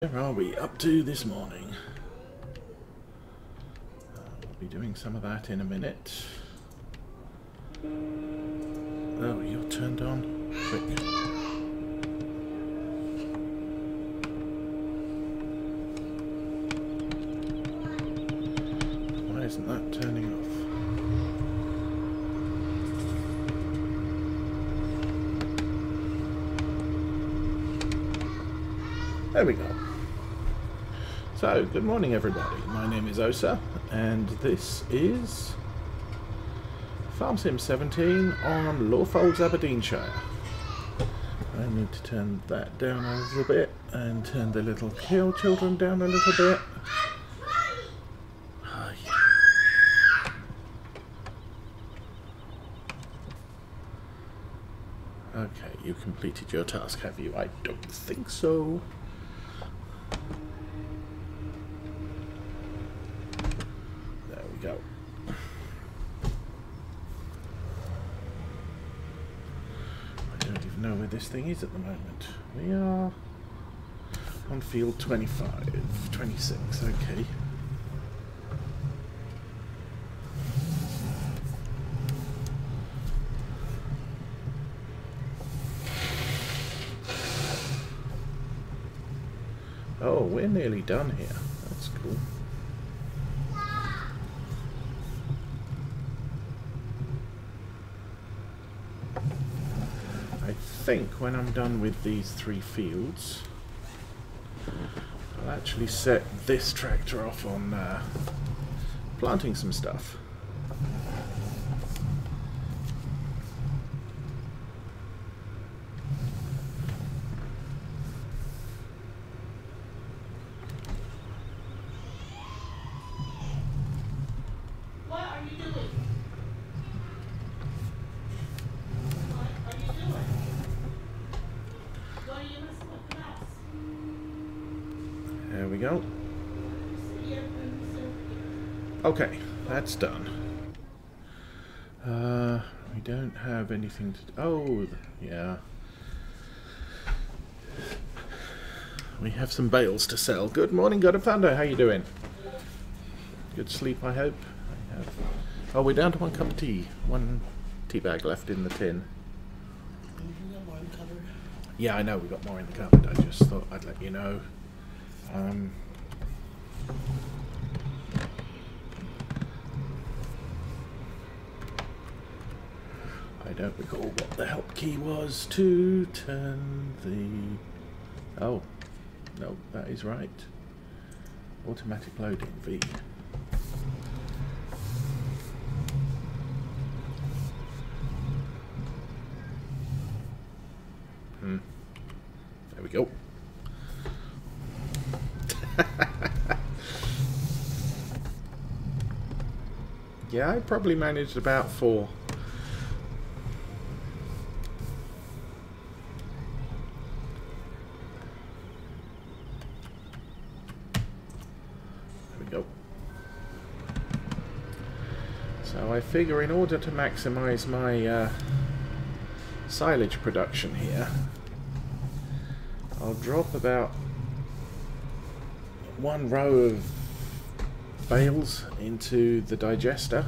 Where are we up to this morning? We'll be doing some of that in a minute. Oh, you're turned on? Quick. Why isn't that turning off? There we go. So, good morning everybody. My name is Osa, and this is Farm Sim 17 on Lawfolds, Aberdeenshire. I need to turn that down a little bit, and turn the little hill children down a little bit. Okay, you completed your task, have you? I don't think so. Go. I don't even know where this thing is at the moment. We are on field 25, 26, okay. Oh, we're nearly done here. That's cool. I think when I'm done with these 3 fields, I'll actually set this tractor off on planting some stuff. What are you doing? There we go. Okay, that's done. We don't have anything to... Oh, yeah. We have some bales to sell. Good morning, God of Thunder. How you doing? Good sleep, I hope. I have... Oh, we're down to 1 cup of tea. 1 tea bag left in the tin. Yeah, I know, we got more in the cupboard. I just thought I'd let you know. I don't recall what the help key was to turn the... Oh, no, that is right. Automatic loading, V. There we go. Yeah, I probably managed about 4. There we go. So I figure in order to maximize my silage production here, I'll drop about 1 row of bales into the digester,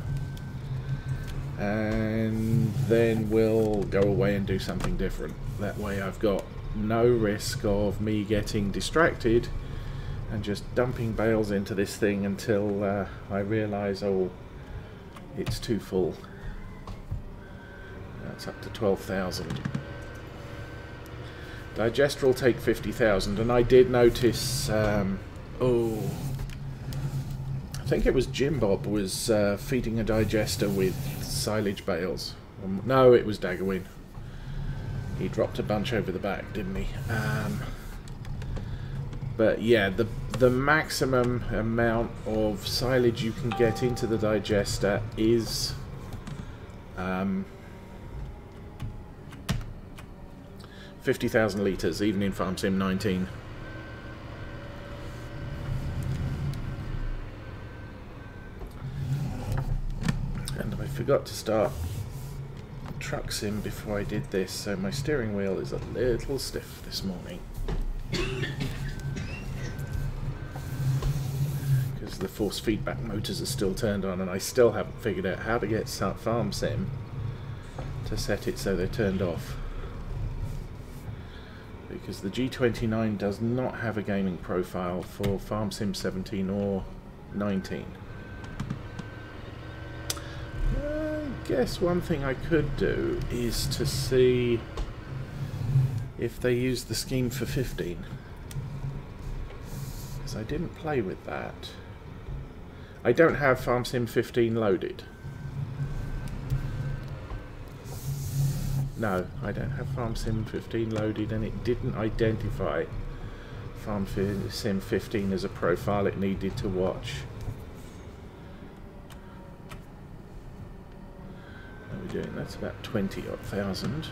and then we'll go away and do something different. That way I've got no risk of me getting distracted and just dumping bales into this thing until I realise, oh, it's too full. That's up to 12,000. Digester will take 50,000, and I did notice, oh, I think it was Jim Bob was feeding a digester with silage bales. No, it was Daggerwin. He dropped a bunch over the back, didn't he? But yeah, the maximum amount of silage you can get into the digester is 50,000 litres, even in Farm Sim 19. And I forgot to start Truck Sim before I did this, so my steering wheel is a little stiff this morning. the force feedback motors are still turned on, and I still haven't figured out how to get Farm Sim to set it so they're turned off. Because the G29 does not have a gaming profile for Farm Sim 17 or 19. I guess one thing I could do is to see if they use the scheme for 15. Because I didn't play with that. I don't have Farm Sim 15 loaded. No, I don't have Farm Sim 15 loaded, and it didn't identify Farm Sim 15 as a profile it needed to watch. How are we doing? That's about 20,000.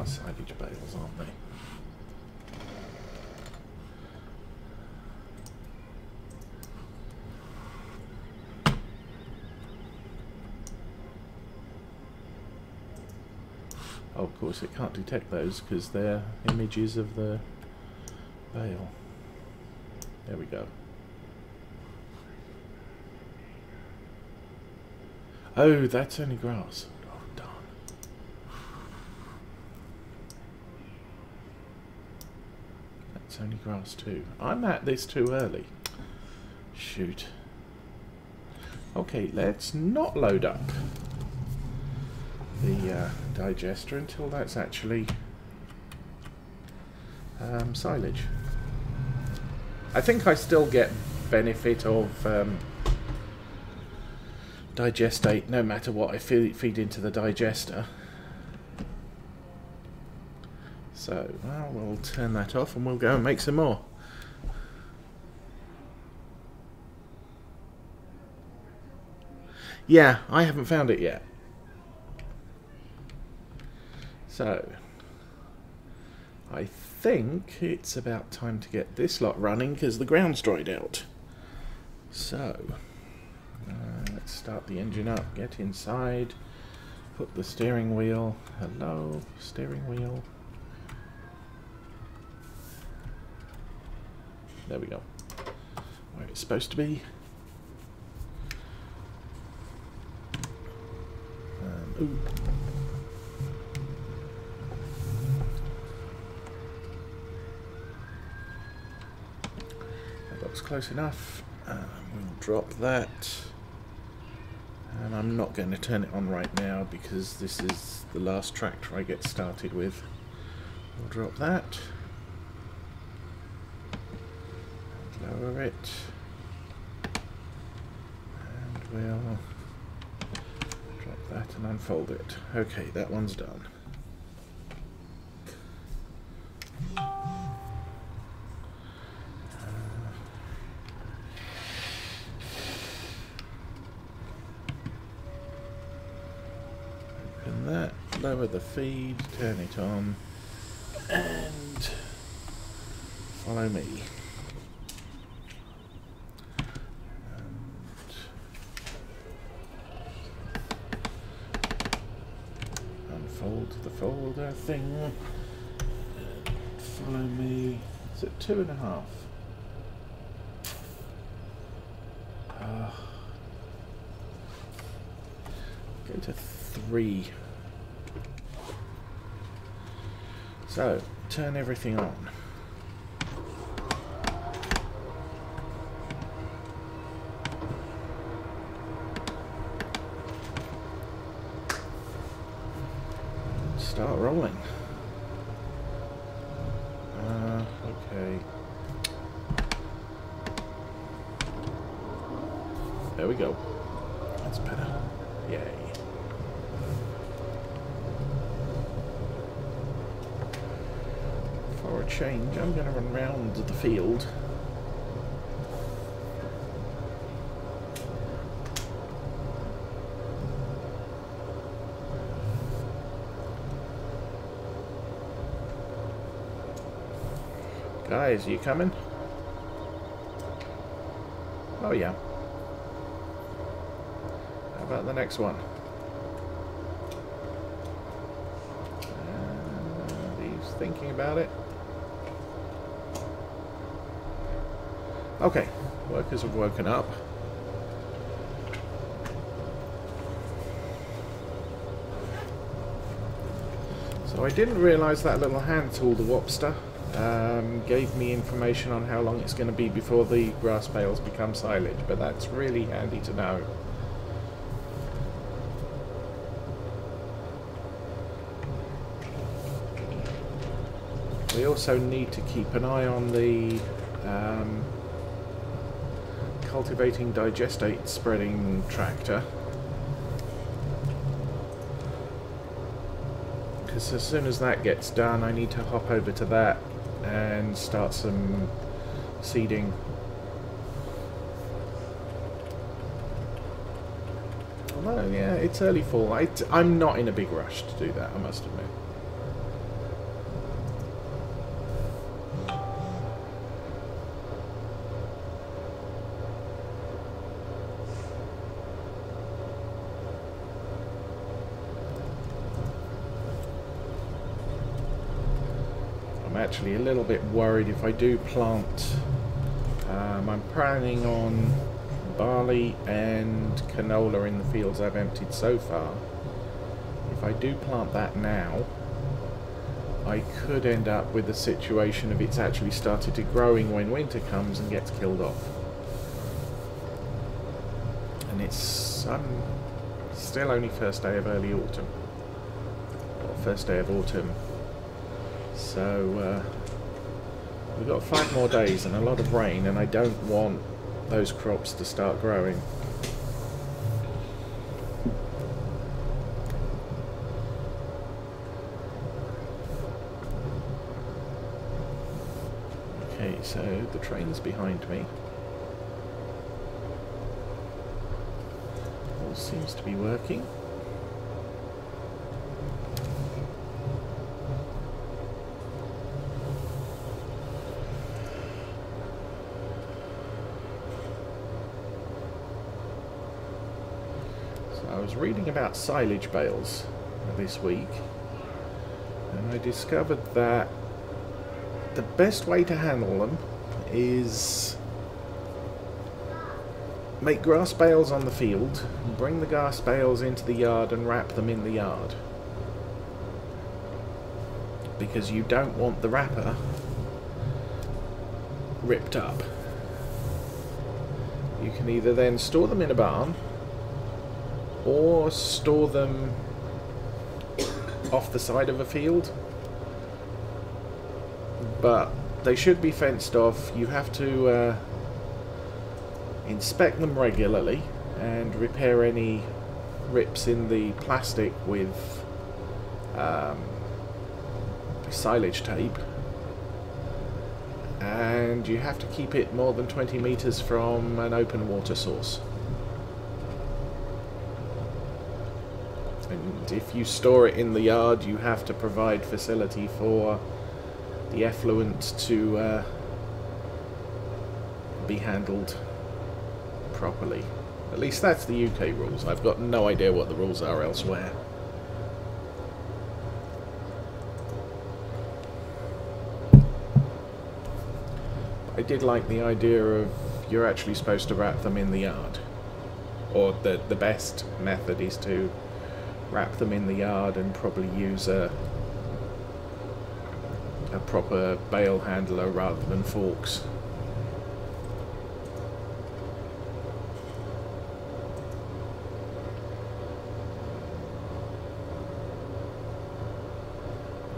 Silage bales, aren't they? Oh, of course it can't detect those because they're images of the bale. There we go. Oh, that's only grass. It's only grass too. I'm at this too early. Shoot. Okay, let's not load up the digester until that's actually silage. I think I still get benefit of digestate no matter what I feed into the digester. So, well, we'll turn that off and we'll go and make some more. Yeah, I haven't found it yet. So, I think it's about time to get this lot running because the ground's dried out. So, let's start the engine up, get inside, put the steering wheel, hello, steering wheel. There we go. Where it's supposed to be. Ooh. That looks close enough. We'll drop that. And I'm not going to turn it on right now because this is the last tractor I get started with. We'll drop that. Lower it, and we'll drop that and unfold it. Okay, that one's done. Open that, lower the feed, turn it on, and follow me. The folder thing. Follow me. Is it 2.5? Go to 3. So, turn everything on. Start rolling. Okay. There we go. That's better. Yay. For a change, I'm going to run round the field. Guys, you coming? Oh yeah. How about the next one? He's thinking about it. Okay, workers have woken up. So I didn't realise that little hand tool, the Wopster, gave me information on how long it's going to be before the grass bales become silage, but that's really handy to know. We also need to keep an eye on the cultivating digestate spreading tractor, because as soon as that gets done I need to hop over to that and start some seeding. Although, yeah, it's early fall. I'm not in a big rush to do that, I must admit. I'm actually a little bit worried if I do plant. I'm planning on barley and canola in the fields I've emptied so far. If I do plant that now, I could end up with a situation of it's actually started to growing when winter comes and gets killed off. And it's still only first day of early autumn, or first day of autumn. So we've got 5 more days and a lot of rain, and I don't want those crops to start growing. Okay, so the train's behind me. All seems to be working. I was reading about silage bales this week, and I discovered that the best way to handle them is make grass bales on the field, bring the grass bales into the yard and wrap them in the yard, because you don't want the wrapper ripped up. You can either then store them in a barn or store them off the side of a field, but they should be fenced off. You have to inspect them regularly and repair any rips in the plastic with silage tape, and you have to keep it more than 20 meters from an open water source. And if you store it in the yard, you have to provide facility for the effluent to be handled properly. At least that's the UK rules. I've got no idea what the rules are elsewhere. I did like the idea of you're actually supposed to wrap them in the yard. Or the best method is to wrap them in the yard and probably use a proper bale handler rather than forks.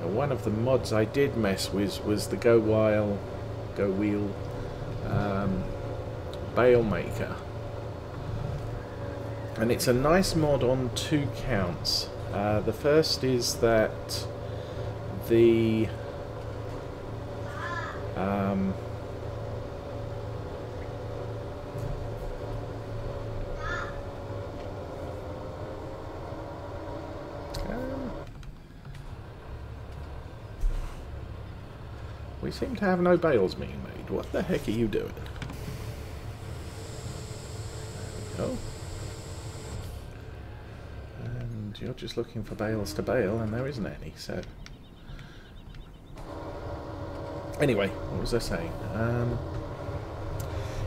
Now, one of the mods I did mess with was the Go Wheel bale maker. And it's a nice mod on 2 counts. The first is that the we seem to have no bales being made. What the heck are you doing? Cool. And you're just looking for bales to bale, and there isn't any, so... Anyway, what was I saying?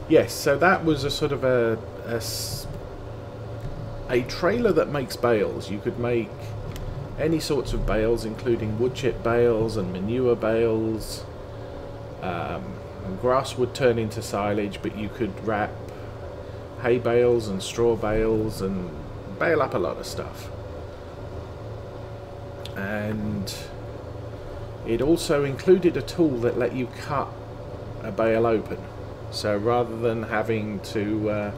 Yes, so that was a sort of a trailer that makes bales. You could make any sorts of bales, including wood chip bales and manure bales. And grass would turn into silage, but you could wrap hay bales and straw bales and bale up a lot of stuff. And it also included a tool that let you cut a bale open. So rather than having to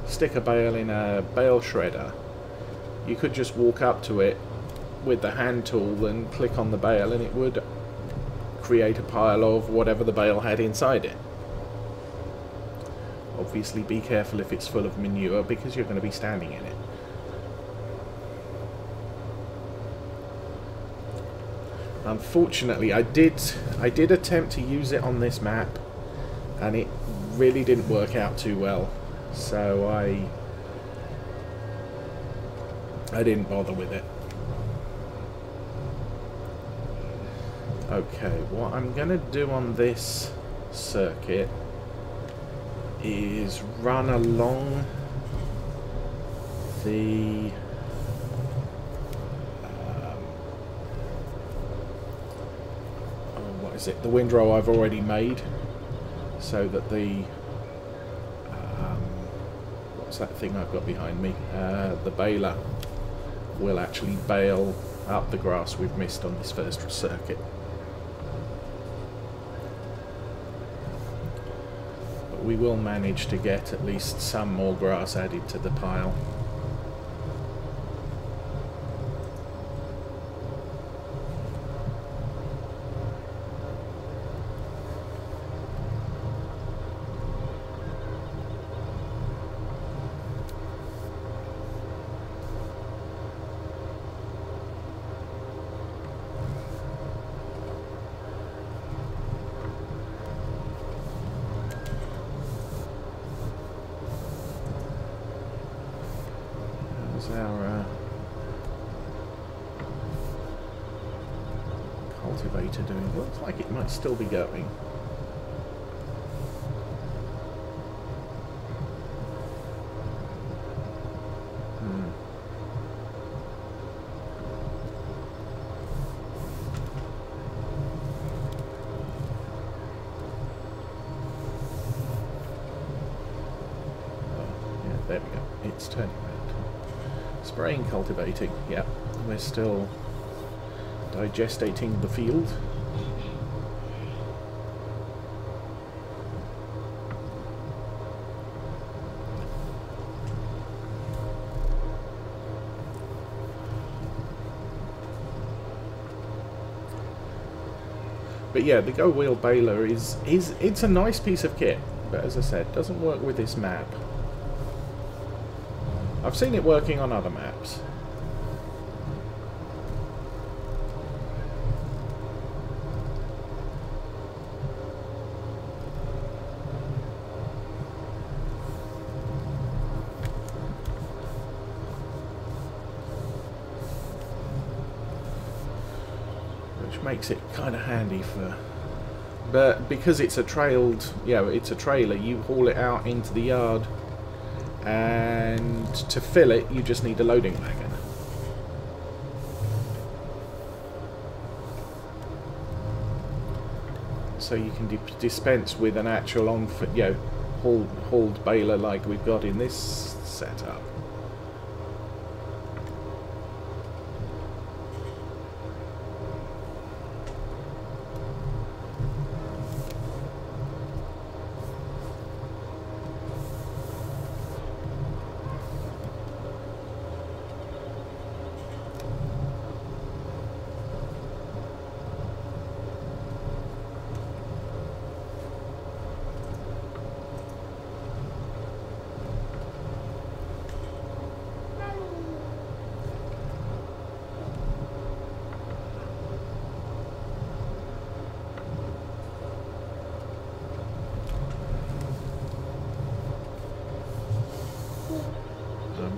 stick a bale in a bale shredder, you could just walk up to it with the hand tool and click on the bale, and it would create a pile of whatever the bale had inside it. Obviously be careful if it's full of manure, because you're going to be standing in it. Unfortunately, I did attempt to use it on this map, and it really didn't work out too well, so I didn't bother with it. Okay, what I'm going to do on this circuit is run along the what is it? The windrow I've already made, so that the what's that thing I've got behind me? The baler will actually bale up the grass we've missed on this first circuit. But we will manage to get at least some more grass added to the pile. Our cultivator doing? Looks like it might still be going. Oh, yeah, there we go. It's turning around. Spraying, cultivating, yeah, we're still digestating the field. But yeah, the Go Wheel baler it's a nice piece of kit, but as I said, doesn't work with this map. I've seen it working on other maps. Which makes it kind of handy for... But because it's a trailed... Yeah, it's a trailer, you haul it out into the yard, and to fill it you just need a loading wagon. So you can dispense with an actual hauled baler like we've got in this setup.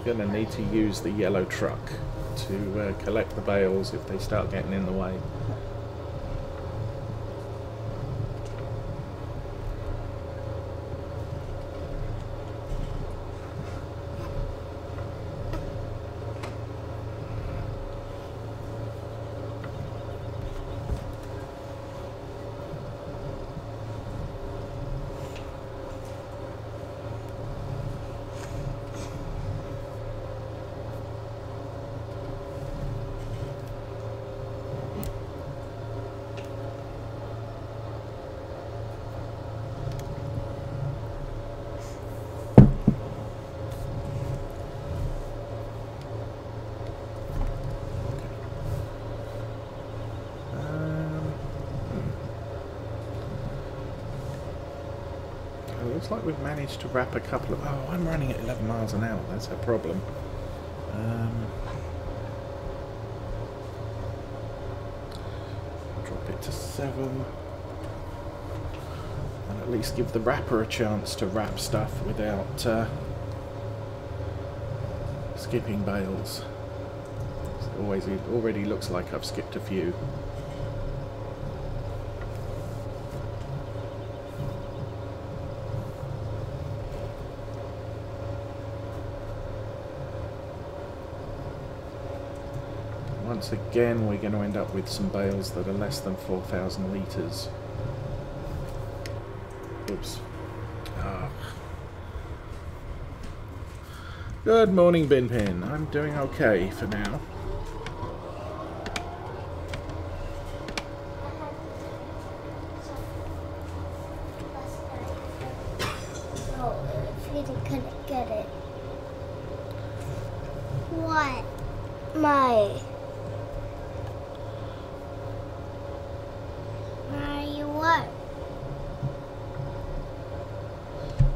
I'm going to need to use the yellow truck to collect the bales if they start getting in the way. Looks like we've managed to wrap a couple of... Oh, I'm running at 11 miles an hour. That's a problem. Drop it to 7. And at least give the wrapper a chance to wrap stuff without skipping bales. It already looks like I've skipped a few. Once again, we're going to end up with some bales that are less than 4,000 litres. Oops. Ah. Good morning, Bin Pin. I'm doing okay for now. Oh, if you couldn't get it. What? What?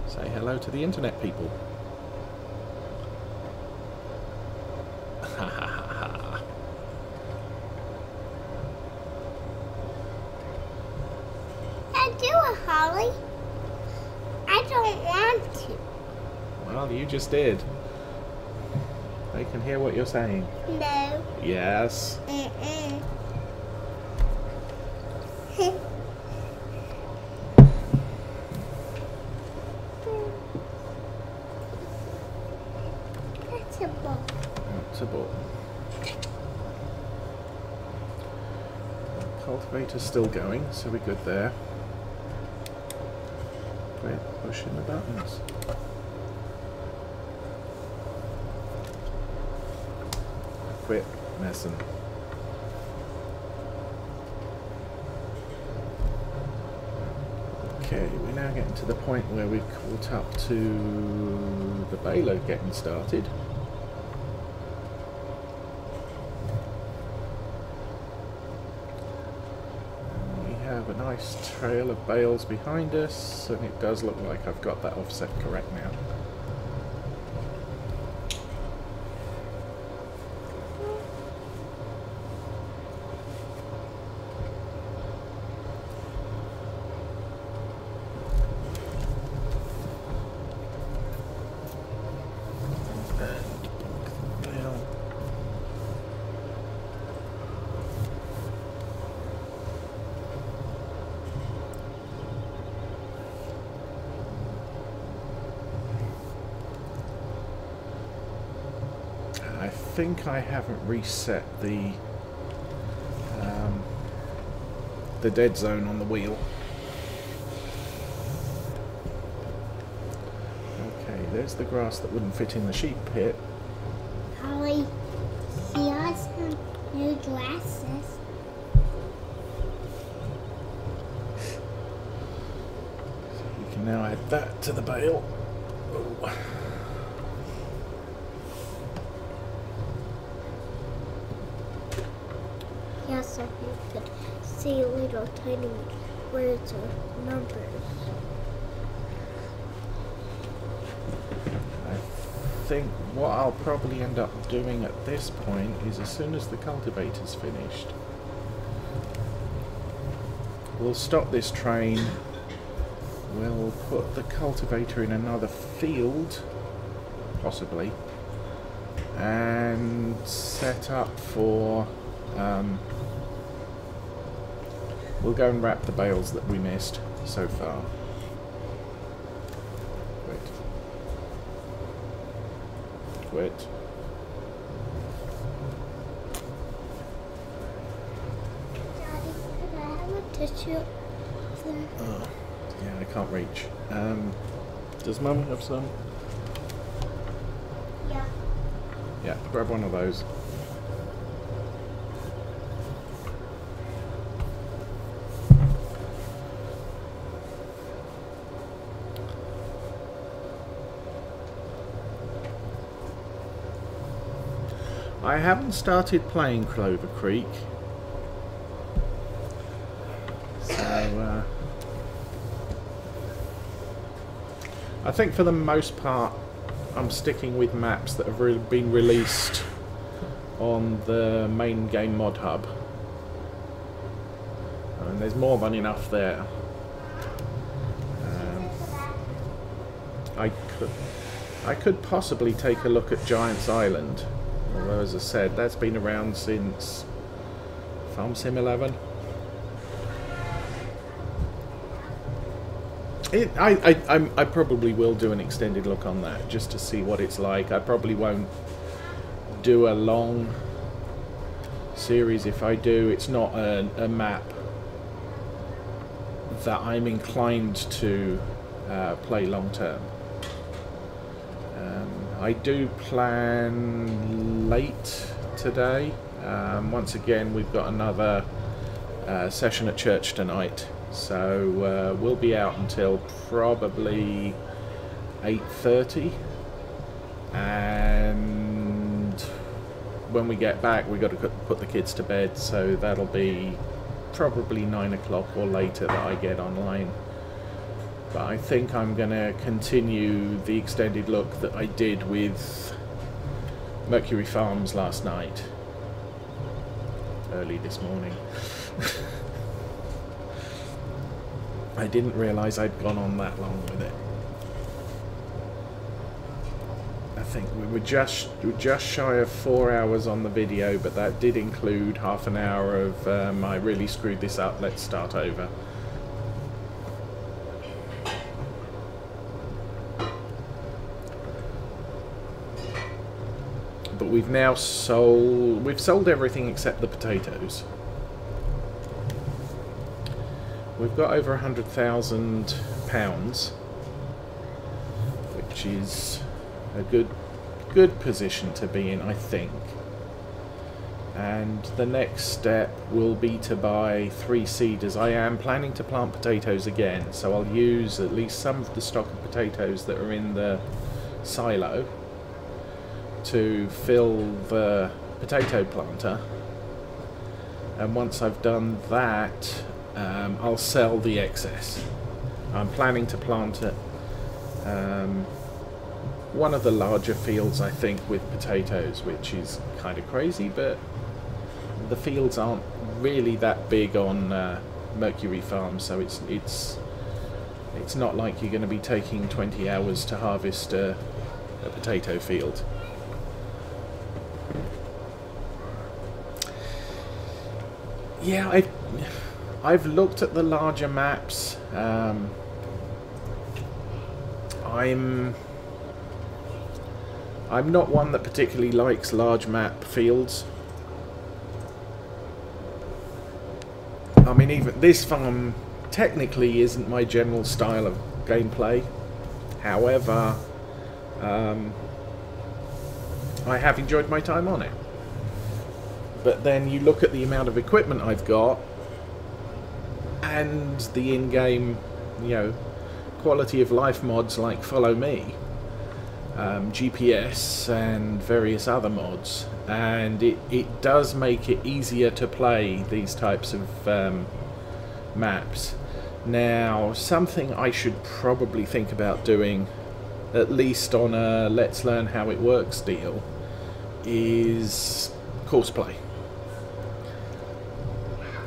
Say hello to the internet people. I do it, Holly. I don't want to. Well, you just did. They can hear what you're saying. No. Yes. Mm-mm. That's a ball. That's a ball. Cultivator's still going, so we're good there. Quit pushing the buttons. Quit messing. Okay, we're now getting to the point where we've caught up to the baler getting started. We have a nice trail of bales behind us, and it does look like I've got that offset correct now. I think I haven't reset the dead zone on the wheel. Okay, there's the grass that wouldn't fit in the sheep pit. Holly, see us some new glasses. So we can now add that to the bale. Oh. Yes, so you could see little tiny words or numbers. I think what I'll probably end up doing at this point is as soon as the cultivator's finished, we'll stop this train, we'll put the cultivator in another field, possibly, and set up for we'll go and wrap the bales that we missed so far. Quit. Daddy, could I have a tissue? Oh, yeah, I can't reach. Does Mum have some? Yeah. Yeah, grab one of those. I haven't started playing Clover Creek, so I think for the most part I'm sticking with maps that have been released on the main game mod hub, and there's more than enough there. I could possibly take a look at Giant's Island. Although, as I said, that's been around since Farm Sim 11. I probably will do an extended look on that just to see what it's like. I probably won't do a long series. If I do, it's not a map that I'm inclined to play long term. I do plan late today. Once again, we've got another session at church tonight, so we'll be out until probably 8:30, and when we get back we've got to put the kids to bed, so that'll be probably 9 o'clock or later that I get online. But I think I'm going to continue the extended look that I did with Mercury Farms last night. Early this morning. I didn't realise I'd gone on that long with it. I think we were just shy of 4 hours on the video, but that did include half an hour of I really screwed this up, let's start over. But we've now sold everything except the potatoes. We've got over £100,000, which is a good position to be in, I think. And the next step will be to buy 3 seeders. I am planning to plant potatoes again, so I'll use at least some of the stock of potatoes that are in the silo to fill the potato planter, and once I've done that I'll sell the excess. I'm planning to plant it one of the larger fields, I think, with potatoes, which is kind of crazy, but the fields aren't really that big on Mercury Farm, so it's not like you're going to be taking 20 hours to harvest a potato field. Yeah, I've looked at the larger maps. I'm not one that particularly likes large map fields. I mean, even this farm technically isn't my general style of gameplay. However, I have enjoyed my time on it. But then you look at the amount of equipment I've got and the in-game, quality of life mods like Follow Me, GPS and various other mods, and it does make it easier to play these types of maps. Now, something I should probably think about doing, at least on a Let's Learn How It Works deal, is courseplay.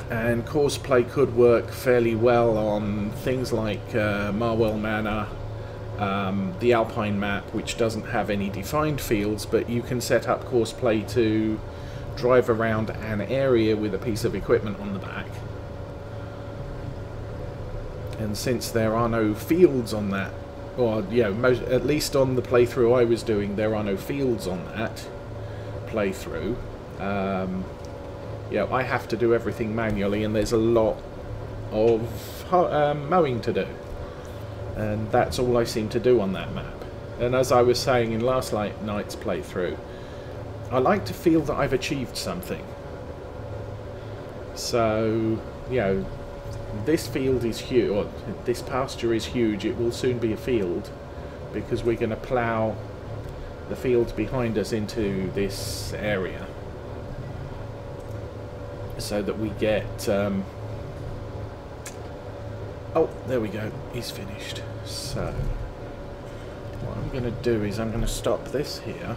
And courseplay could work fairly well on things like Marwell Manor the Alpine map, which doesn't have any defined fields, but you can set up course play to drive around an area with a piece of equipment on the back. And since there are no fields on that, or at least on the playthrough I was doing, there are no fields on that playthrough. I have to do everything manually, and there's a lot of mowing to do, and that's all I seem to do on that map. And as I was saying in last night's playthrough, I like to feel that I've achieved something. So, this field is huge, or this pasture is huge. It will soon be a field, because we're going to plough the fields behind us into this area, so that we get... oh, there we go. He's finished. So, what I'm going to do is I'm going to stop this here.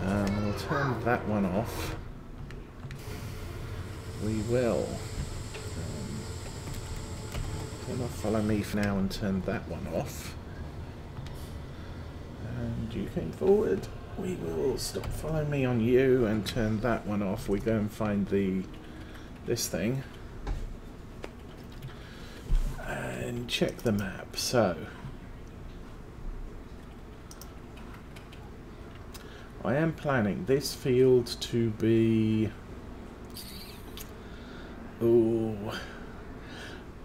We'll turn that one off. We will turn off follow me for now and turn that one off. And you came forward. We will stop follow me on you and turn that one off. We go and find this thing and check the map. So I am planning this field to be... ooh,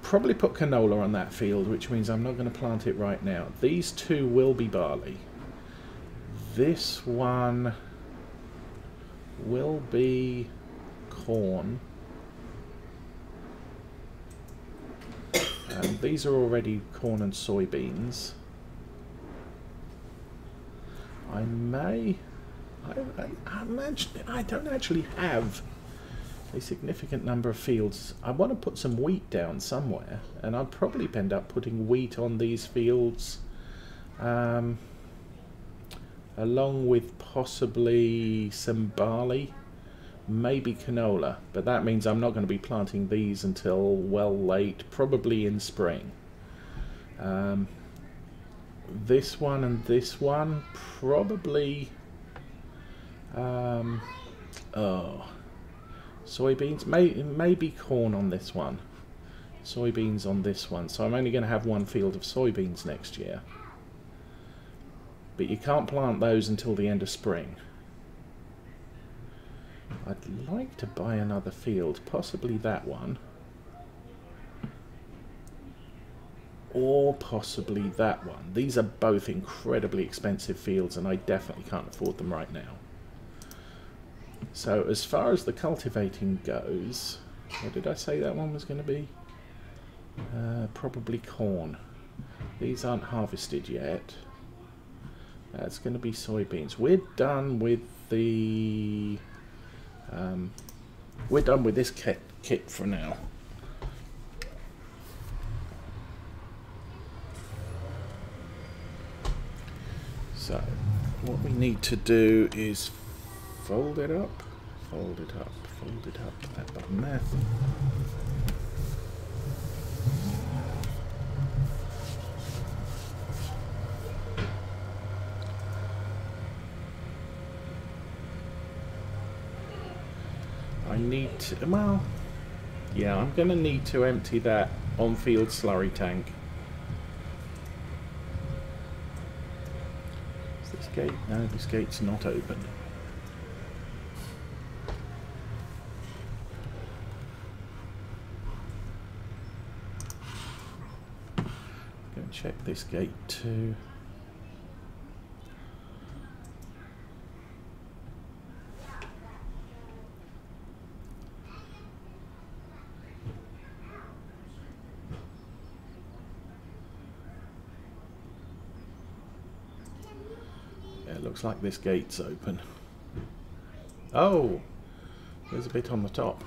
probably put canola on that field, which means I'm not going to plant it right now. These two will be barley. This one will be corn. And these are already corn and soybeans. I may... I don't actually have a significant number of fields. I want to put some wheat down somewhere, and I'll probably end up putting wheat on these fields, along with possibly some barley, maybe canola, but that means I'm not going to be planting these until well late, probably in spring. This one and this one probably soybeans, maybe corn on this one, soybeans on this one. So I'm only going to have one field of soybeans next year, but you can't plant those until the end of spring. I'd like to buy another field, possibly that one, or possibly that one. These are both incredibly expensive fields, and I definitely can't afford them right now. So as far as the cultivating goes, what did I say that one was going to be? Probably corn. These aren't harvested yet. That's going to be soybeans. We're done with the... we're done with this kit for now. So what we need to do is fold it up, fold it up, fold it up, that button there. I need to, well, yeah, I'm going to need to empty that on-field slurry tank. Is this gate? No, this gate's not open. Check this gate too. Yeah, it looks like this gate's open. Oh, there's a bit on the top.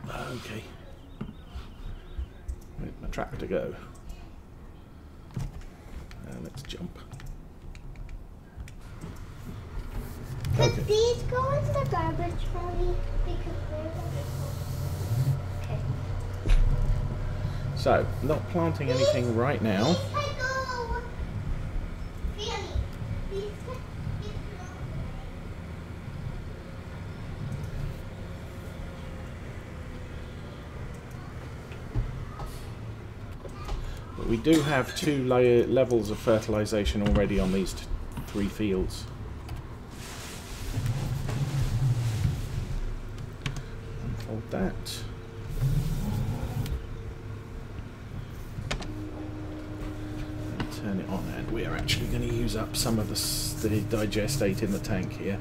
Okay. Where'd my tractor go? Let's jump. Could these go into the garbage for me? Because they're okay. So, not planting anything right now. But we do have 2 levels of fertilisation already on these 3 fields. Unfold that. And turn it on, and we are actually going to use up some of the digestate in the tank here.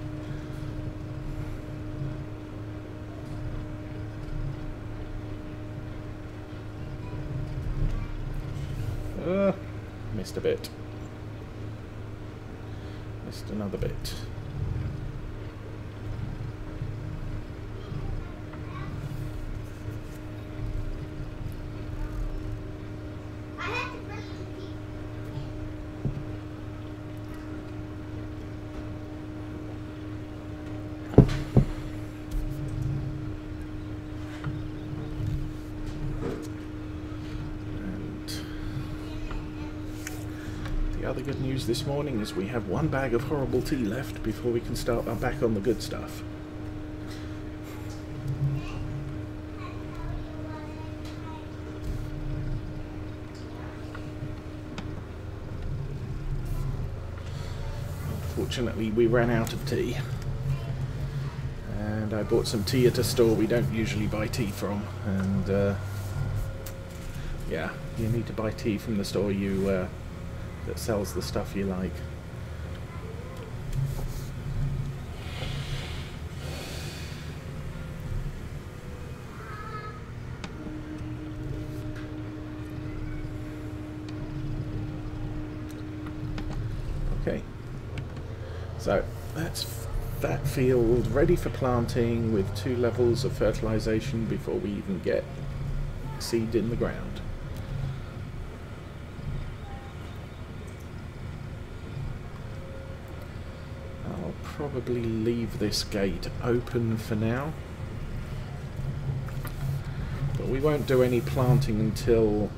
Missed a bit. Missed another bit. The other good news this morning is we have 1 bag of horrible tea left before we can start back on the good stuff. Unfortunately, we ran out of tea, and I bought some tea at a store we don't usually buy tea from, and yeah, you need to buy tea from the store that sells the stuff you like. Okay, so that's that field ready for planting with 2 levels of fertilization before we even get seed in the ground. Probably leave this gate open for now, but we won't do any planting until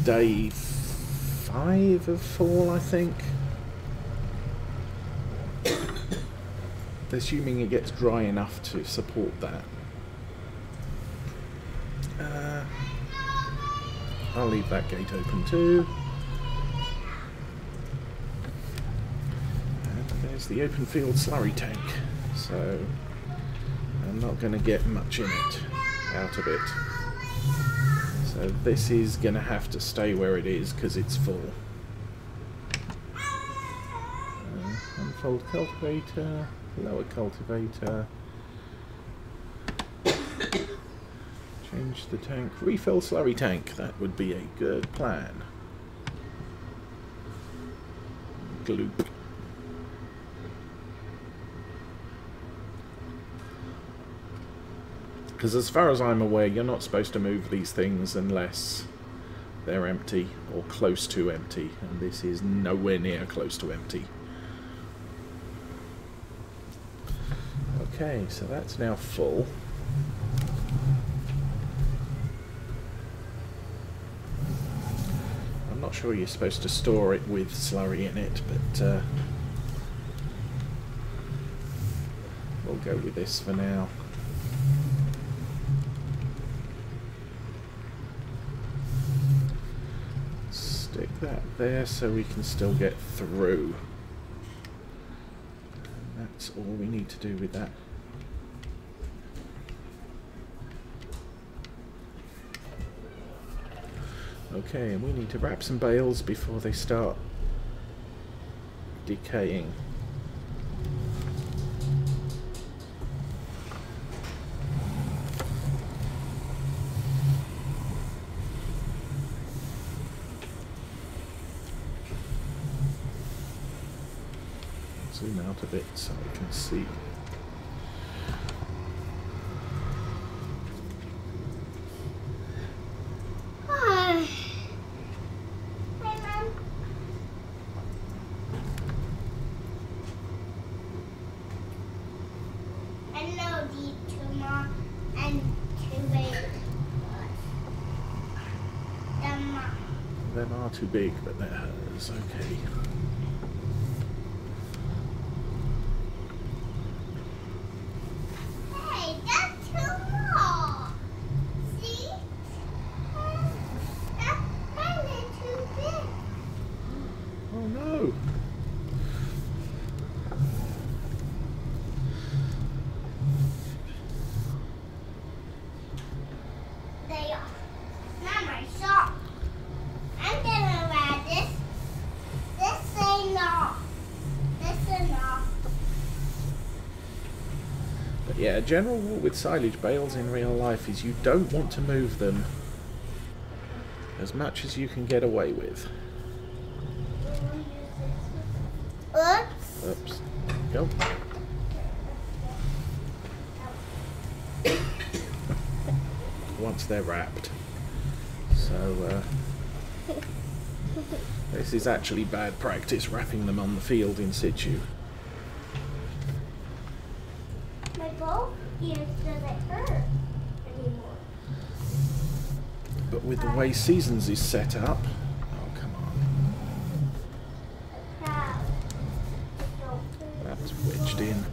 day 5 of fall, I think, assuming it gets dry enough to support that. I'll leave that gate open too. The open field slurry tank, so I'm not going to get much in it, out of it. So this is going to have to stay where it is because it's full. Unfold cultivator, lower cultivator, change the tank, refill slurry tank, that would be a good plan. Gloop. Because as far as I'm aware, you're not supposed to move these things unless they're empty or close to empty, and this is nowhere near close to empty. Okay, so that's now full. I'm not sure you're supposed to store it with slurry in it, but we'll go with this for now. Stick that there so we can still get through. And that's all we need to do with that. Okay, and we need to wrap some bales before they start decaying. Zoom out a bit so I can see. Them are too big, but they're hers. Okay. Hey, that's too small. See? That's kind of too big. Oh no! They are. Not my sock. I'm gonna wear this. This ain't not. This is not. But yeah, a general rule with silage bales in real life is you don't want to move them as much as you can get away with. Oops. Oops. Go. Once they're wrapped. So, this is actually bad practice, wrapping them on the field in situ. My both ears doesn't hurt anymore. But with the way Seasons is set up... Oh, come on. How? That's wedged in.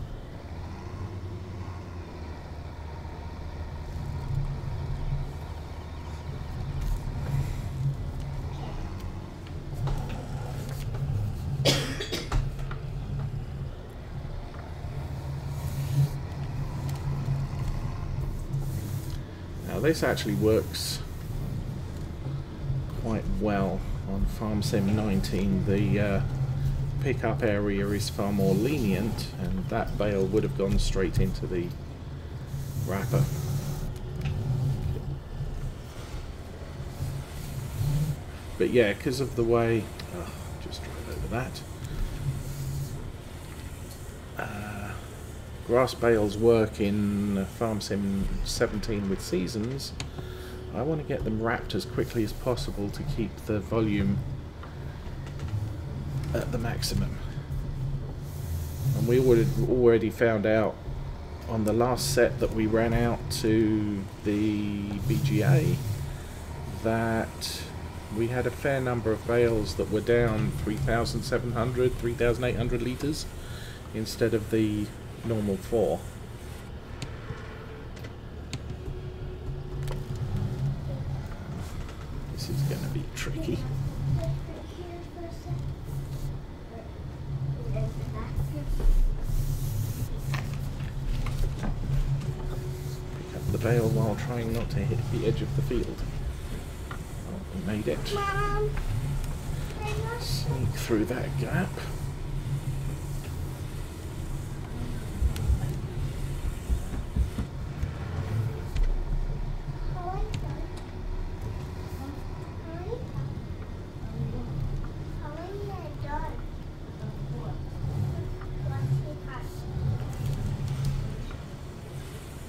Now this actually works quite well on Farm Sim 19. The pickup area is far more lenient, and that bale would have gone straight into the wrapper. But yeah, because of the way... Oh, just drive over that. Grass bales work in Farm Sim 17 with Seasons. I want to get them wrapped as quickly as possible to keep the volume at the maximum. And we already found out on the last set that we ran out to the BGA that we had a fair number of bales that were down 3,700, 3,800 litres instead of the normal 4. This is going to be tricky. Pick up the bale while trying not to hit the edge of the field. Oh, we made it. Mom, Sneak through that gap.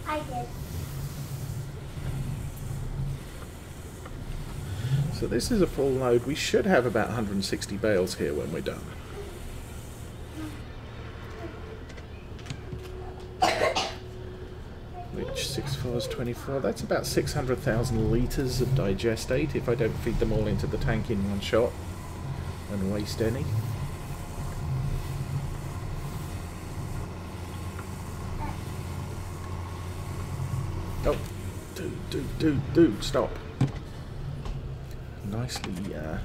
I did. So this is a full load. We should have about 160 bales here when we're done. Which 6 4 is 24. That's about 600,000 litres of digestate if I don't feed them all into the tank in one shot and waste any. Oh, dude, stop. Nicely, done.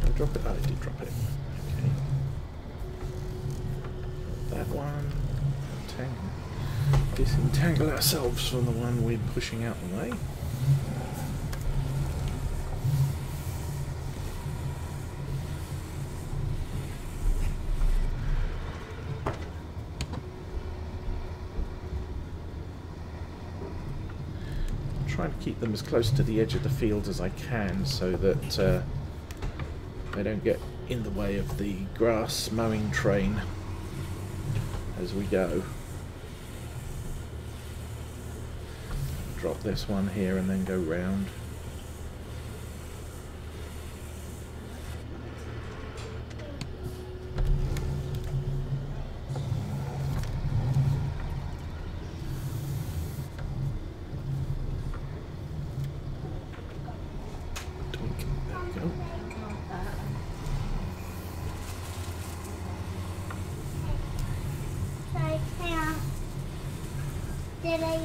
Did I drop it? Oh, I did drop it. Okay. That one. Disentangle ourselves from the one we're pushing out the way. Trying to keep them as close to the edge of the field as I can so that they don't get in the way of the grass mowing train as we go. Drop this one here and then go round. Did I,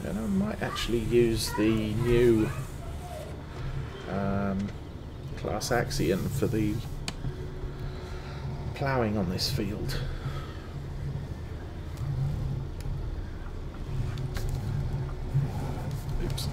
And I might actually use the new Class Axion for the ploughing on this field. Oops.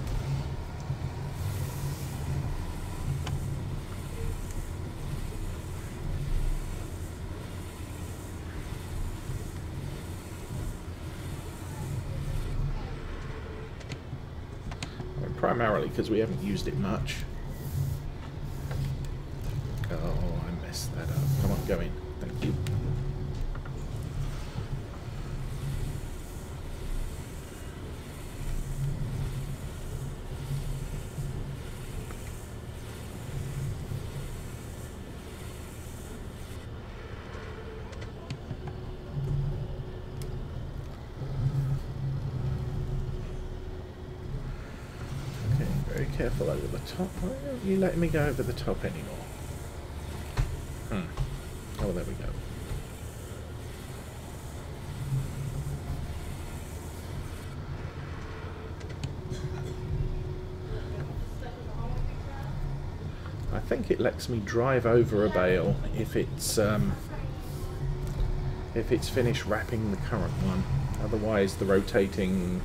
Primarily because we haven't used it much. Oh, I messed that up. Come on, go in. Thank you. Very careful over the top. Why aren't you letting me go over the top anymore? Oh, there we go. I think it lets me drive over a bale if it's finished wrapping the current one. Otherwise, the rotating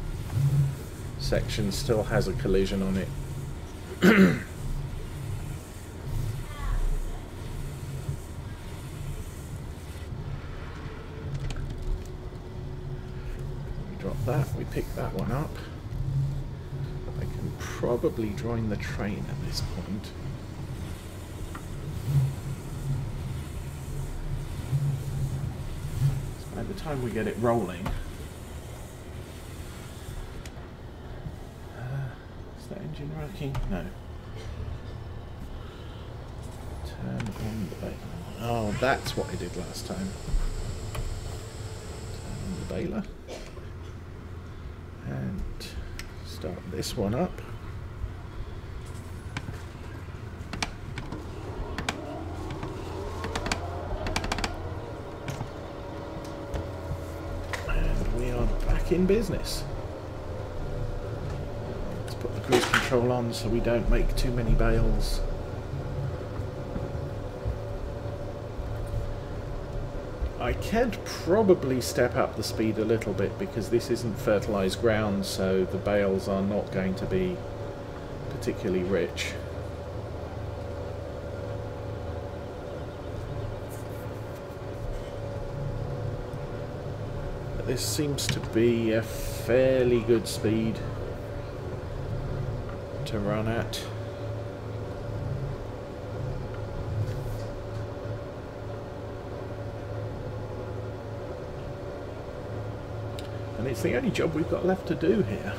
section still has a collision on it. We drop that, we pick that one up. I can probably join the train at this point. So by the time we get it rolling, engine working? No. Turn on the baler. Oh, that's what I did last time. Turn on the baler. And start this one up. And we are back in business. Put the cruise control on so we don't make too many bales. I can probably step up the speed a little bit because this isn't fertilised ground, so the bales are not going to be particularly rich. But this seems to be a fairly good speed to run at. And it's the only job we've got left to do here.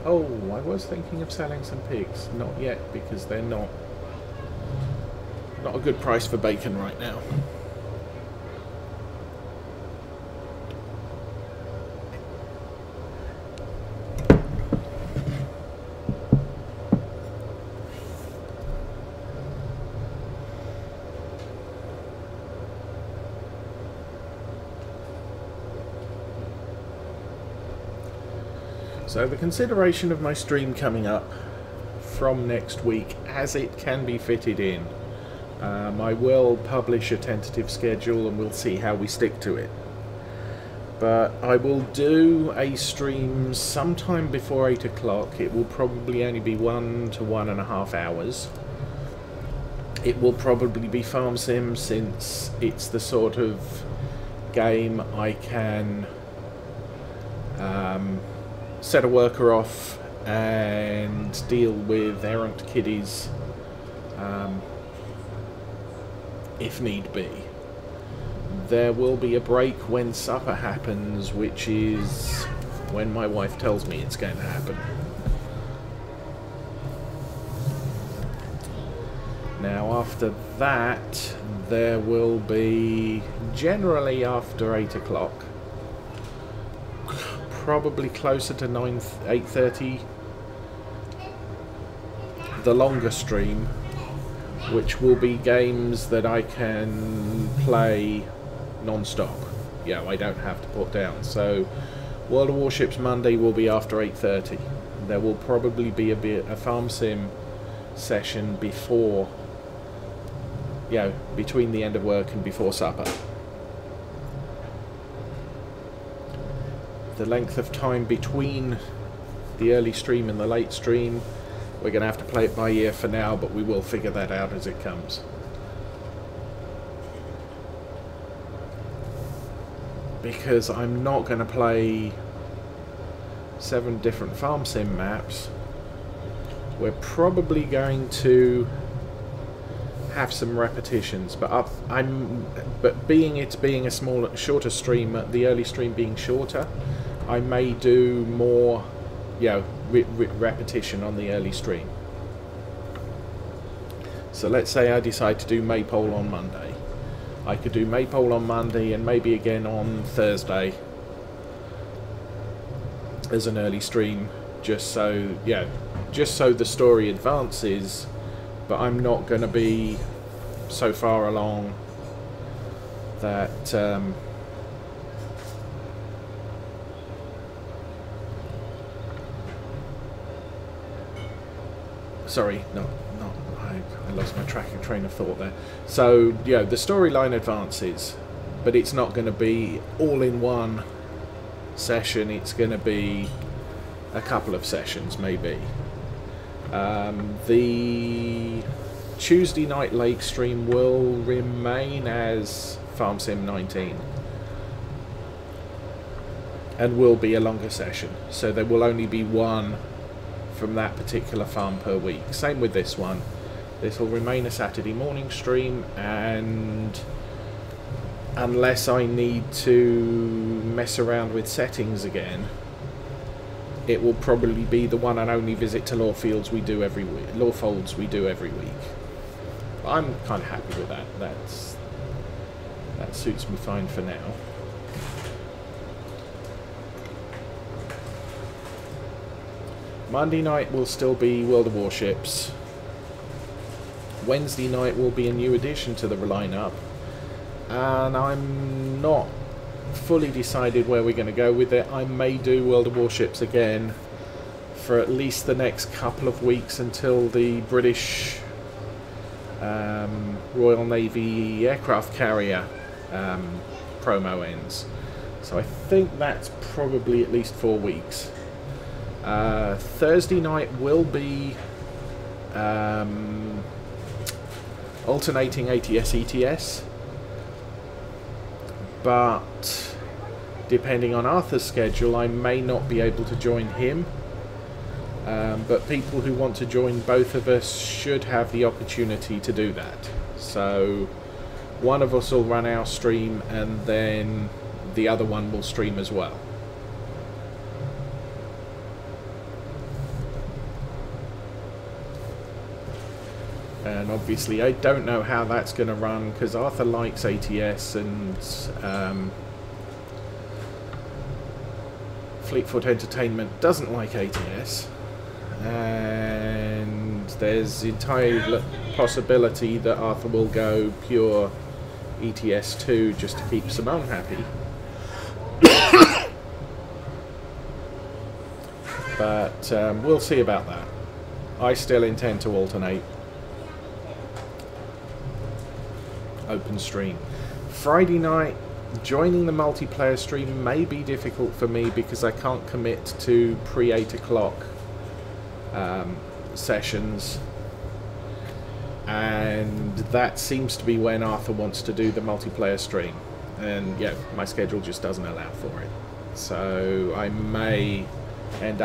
Oh, I was thinking of selling some pigs. Not yet, because they're not a good price for bacon right now. So the consideration of my stream coming up from next week, as it can be fitted in, I will publish a tentative schedule and we'll see how we stick to it. But I will do a stream sometime before 8 o'clock. It will probably only be 1 to 1.5 hours. It will probably be Farm Sim, since it's the sort of game I can set a worker off and deal with errant kiddies if need be. There will be a break when supper happens, which is when my wife tells me it's going to happen. Now after that there will be, generally after 8 o'clock, probably closer to 8:30, the longer stream, which will be games that I can play non-stop. Yeah, I don't have to put down. So World of Warships Monday will be after 8:30. There will probably be a farm sim session before, between the end of work and before supper. The length of time between the early stream and the late stream, we're going to have to play it by ear for now, but we will figure that out as it comes. Because I'm not going to play 7 different farm sim maps, we're probably going to have some repetitions, but being a shorter stream, the early stream being shorter, I may do more, repetition on the early stream. So let's say I decide to do Maypole on Monday. I could do Maypole on Monday and maybe again on Thursday as an early stream, just so the story advances, but I'm not going to be so far along that sorry, no, I lost my train of thought there. So the storyline advances, but it's not going to be all in one session. It's going to be a couple of sessions maybe. The Tuesday night late stream will remain as Farm Sim 19 and will be a longer session, so there will only be one from that particular farm per week. Same with this one. This will remain a Saturday morning stream, and unless I need to mess around with settings again, it will probably be the one and only visit to Lawfolds we do every week. I'm kind of happy with that. That suits me fine for now. Monday night will still be World of Warships. Wednesday night will be a new addition to the lineup, and I'm not fully decided where we're going to go with it. I may do World of Warships again for at least the next couple of weeks until the British Royal Navy aircraft carrier promo ends. So I think that's probably at least 4 weeks. Thursday night will be alternating ATS ETS, but depending on Arthur's schedule I may not be able to join him, but people who want to join both of us should have the opportunity to do that. So one of us will run our stream and then the other one will stream as well. And obviously I don't know how that's going to run, because Arthur likes ATS and Fleetfoot Entertainment doesn't like ATS, and there's entire possibility that Arthur will go pure ETS2 just to keep Simone happy. But we'll see about that. I still intend to alternate open stream. Friday night, joining the multiplayer stream may be difficult for me because I can't commit to pre-8 o'clock sessions, and that seems to be when Arthur wants to do the multiplayer stream, and yeah, my schedule just doesn't allow for it. So I may end up